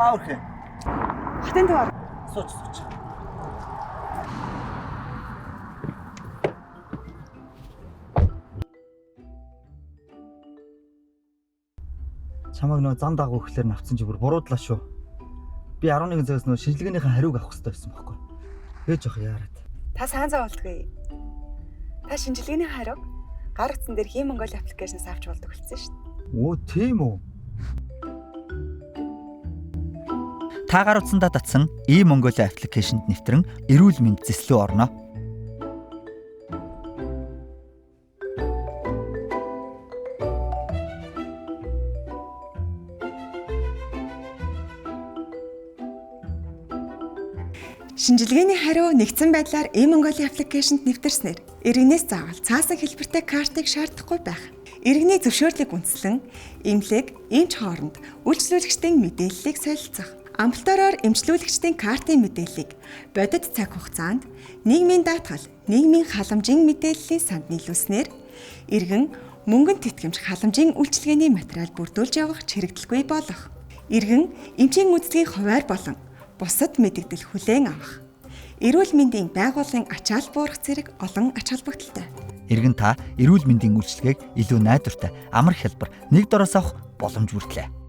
Ааврах. Хатан товар. Сууч. Чамайг нөө зам дагуу гэхлээр навцсан чи бүр буруудлаа шүү. Би 11 цагаас нөө шинжилгээнийхэн хариуг авах хэрэгтэй байсан байхгүй. Ээж ах яарад. Та сайн зовлтгүй. Та шинжилгээний хариуг гар утсан дээр Хим Монгол аппликейшнээс авч болдог болсон шүү дээ. Оо тийм үү. Та гар утсандаа татсан e-Mongolia аппликейшнд нэвтрэн эрүүл мэнд зэслүү орно. Шинжилгээний хариу нэгдсэн байдлаар e-Mongolia аппликейшнд нэвтэрснээр иргэнээс заавал цаасан хэлбэртэй картыг шаардахгүй байх. Иргэний зөвшөөрлийг үндэслэн эмнэлэг, эмч хооронд үйлчлүүлэгчдийн мэдээллийг солилцох. Амбулатороор эмчлүүлэгчдийн картын мэдээллийг бодит цаг хугацаанд нийгмийн даатгал, нийгмийн халамжийн мэдээллийн санд нийлүүлснээр иргэн мөнгөн тэтгэмж халамжийн үйлчилгээний материал бүрдүүлж явах чирэгдэлгүй болох. Иргэн эмчийн үзлэгийн хуваар болон бусад мэдэгдэл хүлээн авах. Эрүүл мэндийн байгууллагын ачаал буурах зэрэг олон ач холбогдолтой. Иргэн та эрүүл мэндийн үйлчилгээг илүү найдвартай, амар хялбар, нэг дороос авах боломж бүртлээ.